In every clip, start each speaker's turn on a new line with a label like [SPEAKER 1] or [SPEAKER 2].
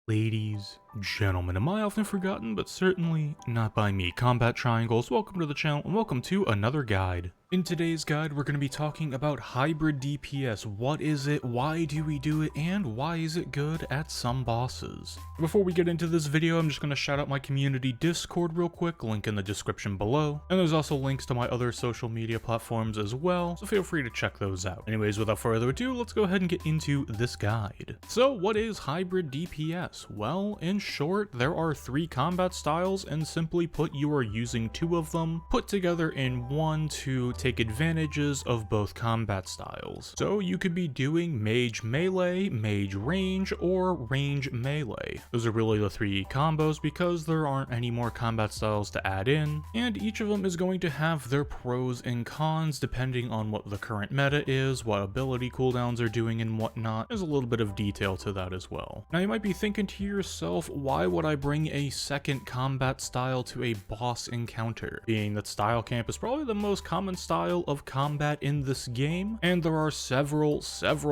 [SPEAKER 1] Ladies, gentlemen, am I often forgotten, but certainly not by me, Combat Triangles. Welcome to the channel and welcome to another guide. In today's guide, we're going to be talking about Hybrid DPS. What is it, why do we do it, and why is it good at some bosses? Before we get into this video, I'm just going to shout out my community Discord real quick, link in the description below. And there's also links to my other social media platforms as well, so feel free to check those out. Anyways, without further ado, let's go ahead and get into this guide. So, what is Hybrid DPS? Well, in short, there are 3 combat styles, and simply put, you are using 2 of them, put together in one to take advantages of both combat styles. So you could be doing mage melee, mage range, or range melee. Those are really the 3 combos because there aren't any more combat styles to add in, and each of them is going to have their pros and cons depending on what the current meta is, what ability cooldowns are doing and whatnot. There's a little bit of detail to that as well. Now you might be thinking to yourself, why would I bring a second combat style to a boss encounter? Being that style camp is probably the most common style of combat in this game, and there are several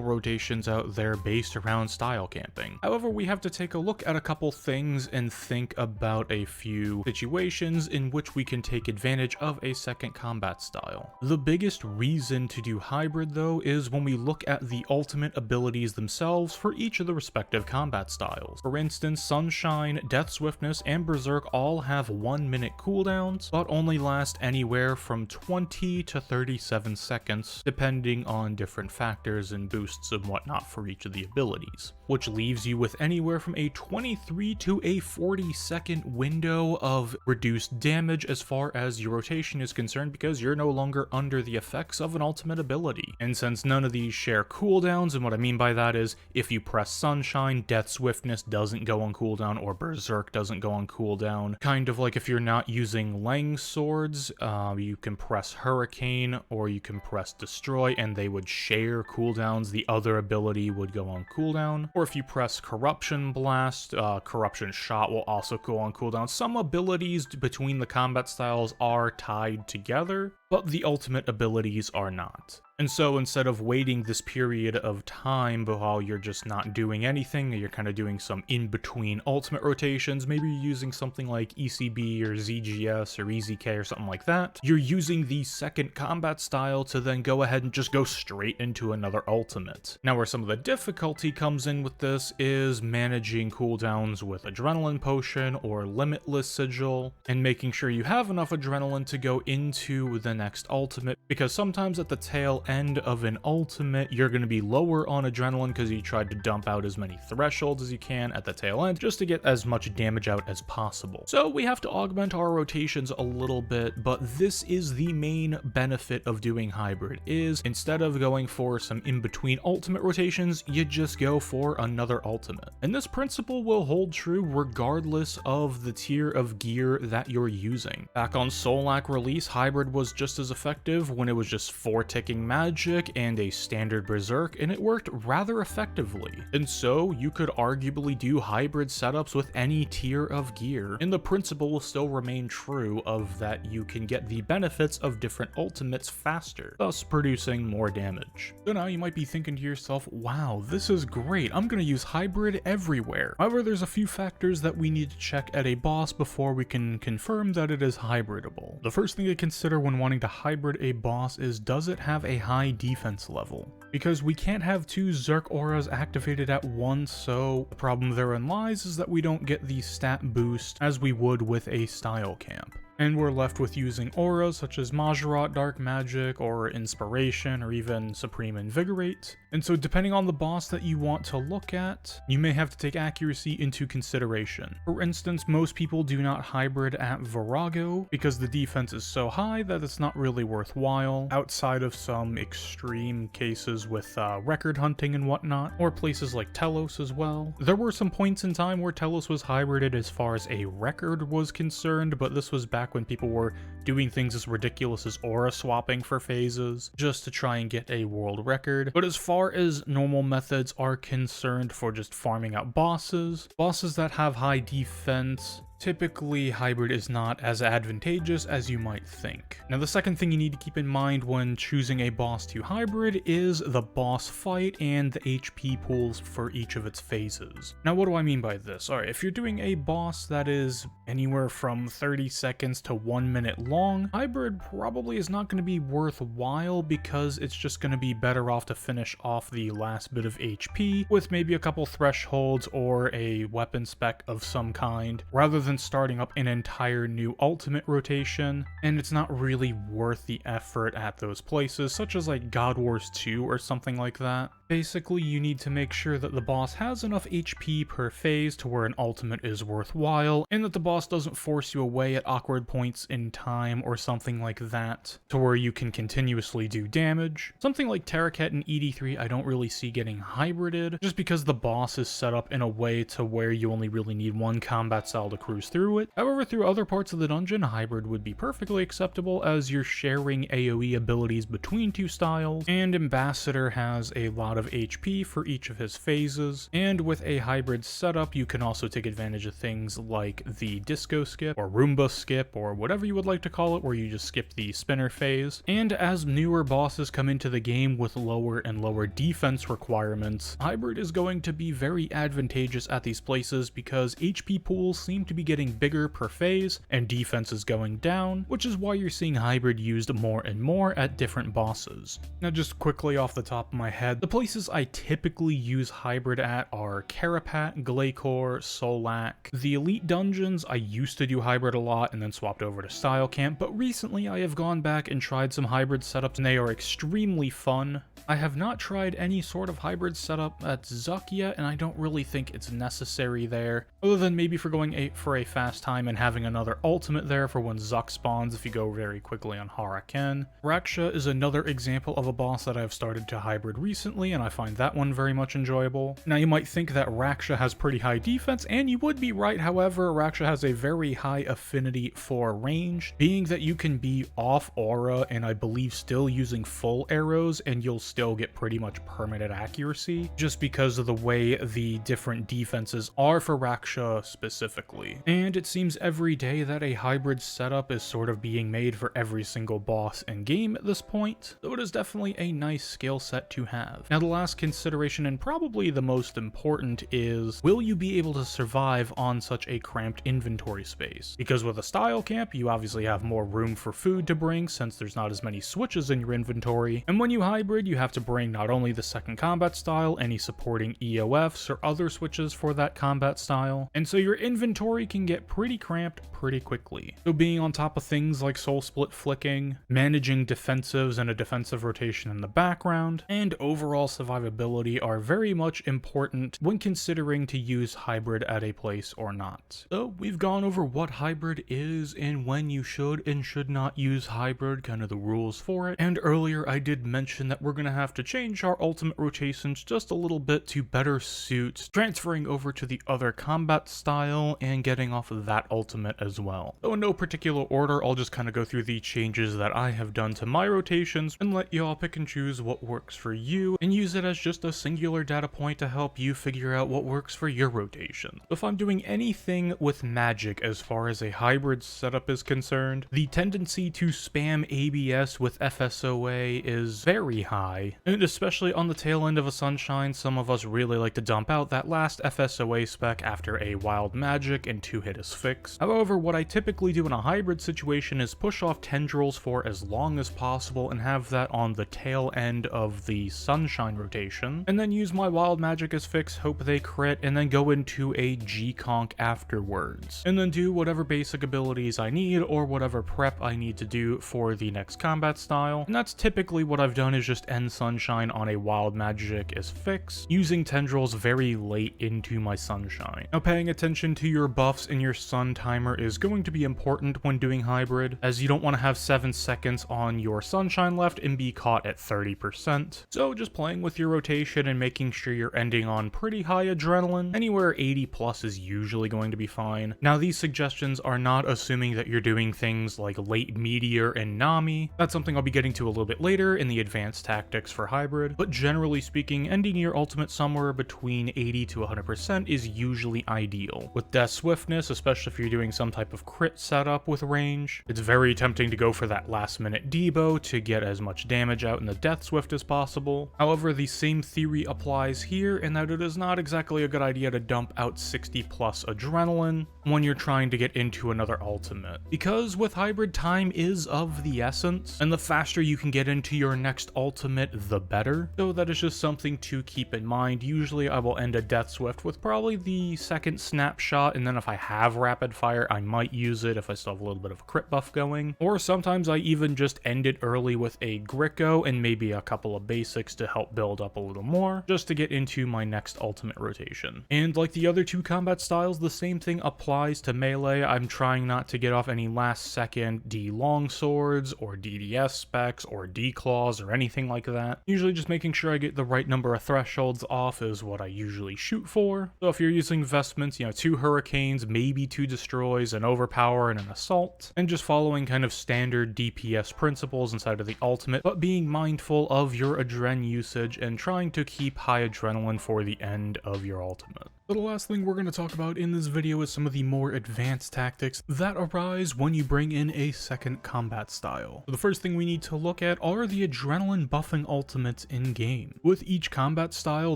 [SPEAKER 1] rotations out there based around style camping. However, we have to take a look at a couple things and think about a few situations in which we can take advantage of a second combat style. The biggest reason to do hybrid though is when we look at the ultimate abilities themselves for each of the respective combat styles. For instance, Sunshine, Death Swiftness, and Berserk all have 1-minute cooldowns, but only last anywhere from 20 to 37 seconds, depending on different factors and boosts and whatnot for each of the abilities, which leaves you with anywhere from a 23 to a 40-second window of reduced damage as far as your rotation is concerned, because you're no longer under the effects of an ultimate ability. And since none of these share cooldowns, and what I mean by that is if you press Sunshine, Death Swiftness doesn't go on cooldown, or Berserk doesn't go on cooldown. Kind of like if you're not using Lang swords, you can press Hurricane or you can press Destroy and they would share cooldowns. The other ability would go on cooldown. Or if you press Corruption Blast, Corruption Shot will also go on cooldown. Some abilities between the combat styles are tied together, but the ultimate abilities are not. And so instead of waiting this period of time while you're just not doing anything, you're kind of doing some in-between ultimate rotations, maybe you're using something like ECB or ZGS or EZK or something like that, you're using the second combat style to then go ahead and just go straight into another ultimate. Now where some of the difficulty comes in with this is managing cooldowns with Adrenaline Potion or Limitless Sigil, and making sure you have enough adrenaline to go into the next ultimate, because sometimes at the tail end of an ultimate you're going to be lower on adrenaline because you tried to dump out as many thresholds as you can at the tail end just to get as much damage out as possible. So we have to augment our rotations a little bit, but this is the main benefit of doing hybrid, is instead of going for some in-between ultimate rotations, you just go for another ultimate. And this principle will hold true regardless of the tier of gear that you're using. Back on Solak release, hybrid was just as effective when it was just 4 ticking magic and a standard berserk, and it worked rather effectively. And so you could arguably do hybrid setups with any tier of gear, and the principle will still remain true of that you can get the benefits of different ultimates faster, thus producing more damage. So now you might be thinking to yourself, wow, this is great, I'm gonna use hybrid everywhere. However, there's a few factors that we need to check at a boss before we can confirm that it is hybridable. The first thing to consider when wanting to hybrid a boss is, does it have a high defense level? Because we can't have 2 Zerk auras activated at once, so the problem therein lies is that we don't get the stat boost as we would with a style camp. And we're left with using auras such as Majorat Dark Magic or Inspiration or even Supreme Invigorate. And so depending on the boss that you want to look at, you may have to take accuracy into consideration. For instance, most people do not hybrid at Virago because the defense is so high that it's not really worthwhile, outside of some extreme cases with record hunting and whatnot, or places like Telos as well. There were some points in time where Telos was hybrided as far as a record was concerned, but this was back when people were doing things as ridiculous as aura swapping for phases just to try and get a world record. But as far as normal methods are concerned for just farming out bosses that have high defense, typically Hybrid is not as advantageous as you might think. Now the second thing you need to keep in mind when choosing a boss to Hybrid is the boss fight and the HP pools for each of its phases. Now what do I mean by this? Alright, if you're doing a boss that is anywhere from 30 seconds to 1 minute long, Hybrid probably is not going to be worthwhile because it's just going to be better off to finish off the last bit of HP with maybe a couple thresholds or a weapon spec of some kind, rather than starting up an entire new ultimate rotation, and it's not really worth the effort at those places, such as like God Wars 2 or something like that. Basically, you need to make sure that the boss has enough HP per phase to where an ultimate is worthwhile, and that the boss doesn't force you away at awkward points in time or something like that, to where you can continuously do damage. Something like Terraket and ED3 I don't really see getting hybrided, just because the boss is set up in a way to where you only really need one combat style to cruise through it. However, through other parts of the dungeon, hybrid would be perfectly acceptable as you're sharing AoE abilities between two styles, and Ambassador has a lot of HP for each of his phases, and with a hybrid setup you can also take advantage of things like the disco skip or Roomba skip or whatever you would like to call it, where you just skip the spinner phase. And as newer bosses come into the game with lower and lower defense requirements, hybrid is going to be very advantageous at these places because HP pools seem to be getting bigger per phase and defense is going down, which is why you're seeing hybrid used more and more at different bosses. Now just quickly off the top of my head, the places I typically use hybrid at are Carapat, Glacor, Solak. The elite dungeons I used to do hybrid a lot and then swapped over to Style Camp, but recently I have gone back and tried some hybrid setups and they are extremely fun. I have not tried any sort of hybrid setup at Zuck yet, and I don't really think it's necessary there, other than maybe for going for a fast time and having another ultimate there for when Zuck spawns if you go very quickly on Haraken. Raksha is another example of a boss that I've started to hybrid recently, and I find that one very much enjoyable. Now you might think that Raksha has pretty high defense, and you would be right. However, Raksha has a very high affinity for range, being that you can be off aura and I believe still using full arrows and you'll still get pretty much permanent accuracy, just because of the way the different defenses are for Raksha specifically. And it seems every day that a hybrid setup is sort of being made for every single boss in game at this point, so it is definitely a nice skill set to have. Now the last consideration, and probably the most important, is will you be able to survive on such a cramped inventory space? Because with a Style Camp, you obviously have more room for food to bring since there's not as many switches in your inventory, and when you hybrid you have to bring not only the second combat style, any supporting EOFs or other switches for that combat style, and so your inventory can get pretty cramped pretty quickly. So being on top of things like soul split flicking, managing defensives and a defensive rotation in the background, and overall survivability are very much important when considering to use hybrid at a place or not. So we've gone over what hybrid is and when you should and should not use hybrid, kind of the rules for it, and earlier I did mention that we're going to have to change our ultimate rotations just a little bit to better suit transferring over to the other combat style and getting off of that ultimate as well. So in no particular order, I'll just kind of go through the changes that I have done to my rotations and let y'all pick and choose what works for you and use it as just a singular data point to help you figure out what works for your rotation. If I'm doing anything with magic as far as a hybrid setup is concerned, the tendency to spam ABS with FSOA is very high, and especially on the tail end of a Sunshine, some of us really like to dump out that last FSOA spec after a wild magic and 2-hit is fixed. However, what I typically do in a hybrid situation is push off tendrils for as long as possible and have that on the tail end of the Sunshine rotation, and then use my wild magic as fix, hope they crit, and then go into a G-Conk afterwards, and then do whatever basic abilities I need or whatever prep I need to do for the next combat style. And that's typically what I've done, is just end Sunshine on a wild magic as fix, using tendrils very late into my Sunshine. Now paying attention to your buffs and your sun timer is going to be important when doing hybrid, as you don't want to have 7 seconds on your Sunshine left and be caught at 30%. So just playing with your rotation and making sure you're ending on pretty high adrenaline. Anywhere 80 plus is usually going to be fine. Now these suggestions are not assuming that you're doing things like late Meteor and Nami. That's something I'll be getting to a little bit later in the advanced tactics for hybrid, but generally speaking, ending your ultimate somewhere between 80 to 100% is usually ideal. With Death Swiftness swiftness, especially if you're doing some type of crit setup with range. It's very tempting to go for that last minute debo to get as much damage out in the death swift as possible. However, the same theory applies here in that it is not exactly a good idea to dump out 60 plus adrenaline when you're trying to get into another ultimate. Because with hybrid, time is of the essence, and the faster you can get into your next ultimate, the better. So that is just something to keep in mind. Usually I will end a death swift with probably the second snapshot, and then if I have rapid fire, I might use it if I still have a little bit of a crit buff going. Or sometimes I even just end it early with a Gricko and maybe a couple of basics to help build up a little more, just to get into my next ultimate rotation. And like the other two combat styles, the same thing applies to melee. I'm trying not to get off any last second D longswords or DDS specs or D claws or anything like that. Usually just making sure I get the right number of thresholds off is what I usually shoot for. So if you're using vestments, 2 hurricanes, maybe 2 destroys, an overpower, and an assault, and just following kind of standard DPS principles inside of the ultimate, but being mindful of your adren usage and trying to keep high adrenaline for the end of your ultimate. So the last thing we're going to talk about in this video is some of the more advanced tactics that arise when you bring in a second combat style. So the first thing we need to look at are the adrenaline buffing ultimates in game. With each combat style,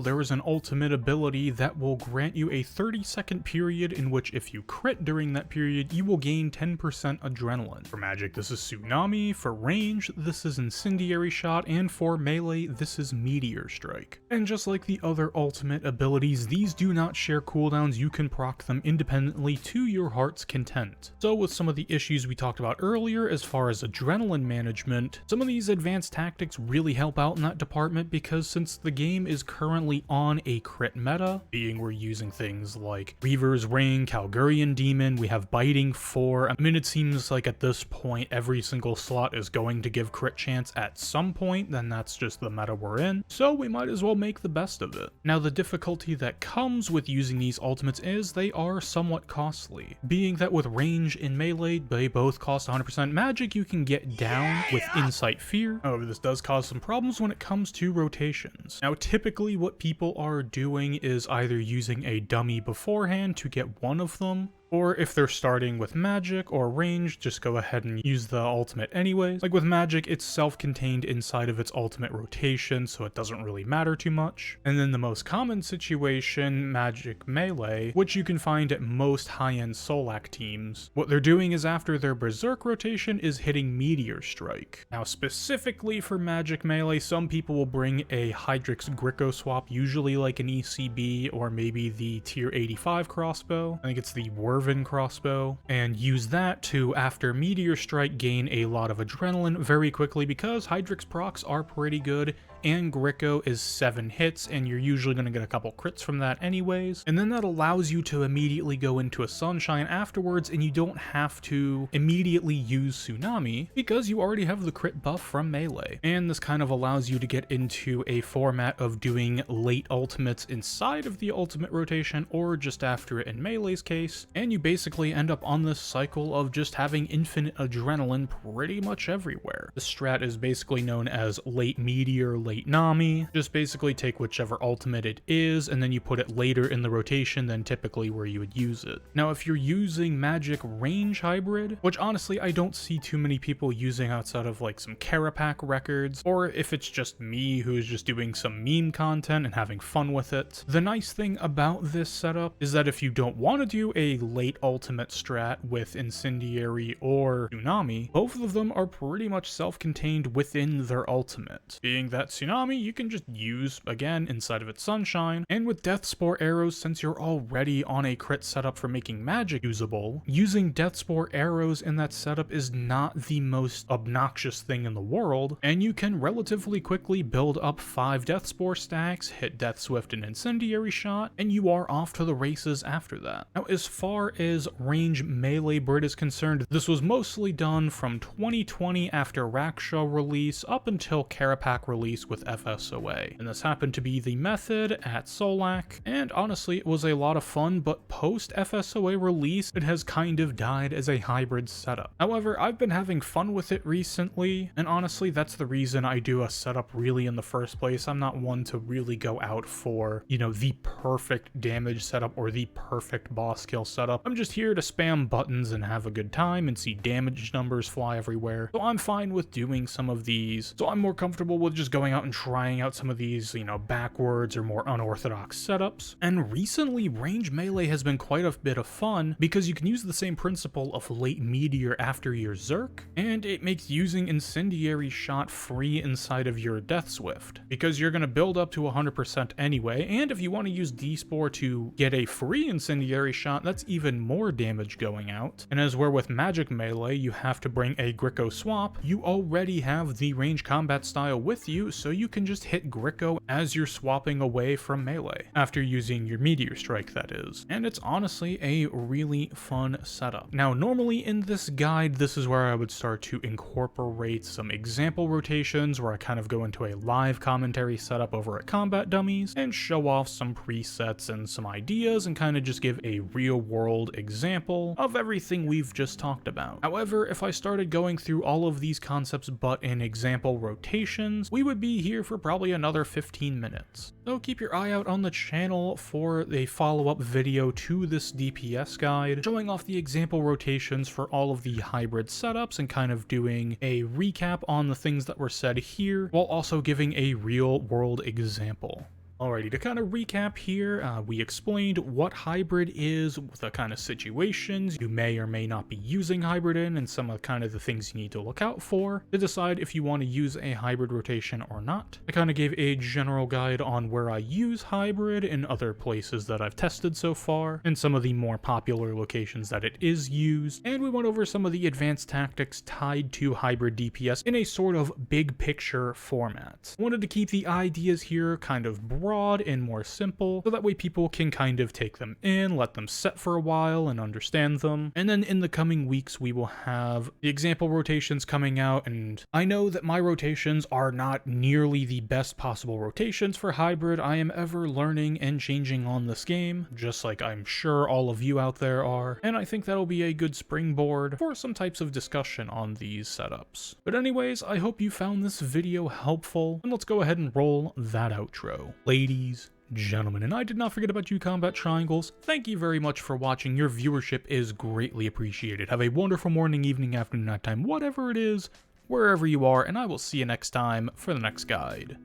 [SPEAKER 1] there is an ultimate ability that will grant you a 30-second period in which if you crit during that period, you will gain 10% adrenaline. For magic, this is Tsunami. For range, this is Incendiary Shot. And for melee, this is Meteor Strike. And just like the other ultimate abilities, these do not share cooldowns. You can proc them independently to your heart's content. So with some of the issues we talked about earlier as far as adrenaline management, some of these advanced tactics really help out in that department, because since the game is currently on a crit meta, being we're using things like Reaver's Ring, Calgurian Demon, we have Biting 4. I mean, it seems like at this point every single slot is going to give crit chance at some point, then that's just the meta we're in, so we might as well make the best of it. Now the difficulty that comes with using these ultimates is they are somewhat costly, being that with range and melee they both cost 100%. Magic you can get down with Insight Fear, however this does cause some problems when it comes to rotations. Now typically what people are doing is either using a dummy beforehand to get one of them, or if they're starting with magic or range, just go ahead and use the ultimate anyways. Like with magic, it's self-contained inside of its ultimate rotation, so it doesn't really matter too much. And then the most common situation, magic melee, which you can find at most high-end Solak teams, what they're doing is after their berserk rotation is hitting Meteor Strike. Now specifically for magic melee, some people will bring a Hydrix Gricko swap, usually like an ECB or maybe the tier 85 crossbow. I think it's the Werven crossbow, and use that to, after Meteor Strike, gain a lot of adrenaline very quickly, because Hydrix procs are pretty good and Gricko is 7 hits, and you're usually going to get a couple crits from that anyways, and then that allows you to immediately go into a Sunshine afterwards, and you don't have to immediately use Tsunami because you already have the crit buff from melee. And this kind of allows you to get into a format of doing late ultimates inside of the ultimate rotation or just after it in melee's case, and you basically end up on this cycle of just having infinite adrenaline pretty much everywhere. The strat is basically known as late meteor, late Nami. Just basically take whichever ultimate it is, and then you put it later in the rotation than typically where you would use it. Now, if you're using magic range hybrid, which honestly I don't see too many people using outside of like some Carapac records, or if it's just me who is just doing some meme content and having fun with it, the nice thing about this setup is that if you don't want to do a late ultimate strat with Incendiary or Tsunami, both of them are pretty much self-contained within their ultimate. Being that Tsunami you can just use again inside of its Sunshine, and with Death Spore arrows, since you're already on a crit setup for making magic usable, using Death Spore arrows in that setup is not the most obnoxious thing in the world, and you can relatively quickly build up 5 Death Spore stacks, hit Death Swift and Incendiary Shot, and you are off to the races after that. Now, as far as range melee Brit is concerned, this was mostly done from 2020 after Raksha release up until Carapac release, use with FSOA. And this happened to be the method at Solak, and honestly it was a lot of fun, but post FSOA release it has kind of died as a hybrid setup. However, I've been having fun with it recently, and honestly that's the reason I do a setup really in the first place. I'm not one to really go out for, you know, the perfect damage setup or the perfect boss kill setup. I'm just here to spam buttons and have a good time and see damage numbers fly everywhere. So I'm fine with doing some of these. So I'm more comfortable with just going out and trying out some of these, you know, backwards or more unorthodox setups. And recently, range melee has been quite a bit of fun because you can use the same principle of late meteor after your Zerk, and it makes using incendiary shot free inside of your Death Swift because you're going to build up to 100% anyway. And if you want to use D-Spore to get a free incendiary shot, that's even more damage going out. And as where with magic melee, you have to bring a Gricko swap, you already have the range combat style with you, so you can just hit Gricko as you're swapping away from melee, after using your meteor strike, that is. And it's honestly a really fun setup. Now, normally in this guide, this is where I would start to incorporate some example rotations, where I kind of go into a live commentary setup over at Combat Dummies, and show off some presets and some ideas, and kind of just give a real world example of everything we've just talked about. However, if I started going through all of these concepts but in example rotations, we would be here for probably another 15 minutes. So keep your eye out on the channel for a follow-up video to this DPS guide, showing off the example rotations for all of the hybrid setups and kind of doing a recap on the things that were said here, while also giving a real world example. Alrighty, to kind of recap here, we explained what hybrid is, the kind of situations you may or may not be using hybrid in, and some of kind of the things you need to look out for to decide if you want to use a hybrid rotation or not. I kind of gave a general guide on where I use hybrid in other places that I've tested so far, and some of the more popular locations that it is used, and we went over some of the advanced tactics tied to hybrid DPS in a sort of big picture format. I wanted to keep the ideas here kind of broad and more simple, so that way people can kind of take them in, let them set for a while and understand them. And then in the coming weeks we will have the example rotations coming out, and I know that my rotations are not nearly the best possible rotations for hybrid. I am ever learning and changing on this game, just like I'm sure all of you out there are, and I think that'll be a good springboard for some types of discussion on these setups. But anyways, I hope you found this video helpful, and let's go ahead and roll that outro. Ladies, gentlemen, and I did not forget about you, Combat Triangles. Thank you very much for watching. Your viewership is greatly appreciated. Have a wonderful morning, evening, afternoon, nighttime, whatever it is, wherever you are, and I will see you next time for the next guide.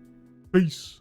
[SPEAKER 1] Peace.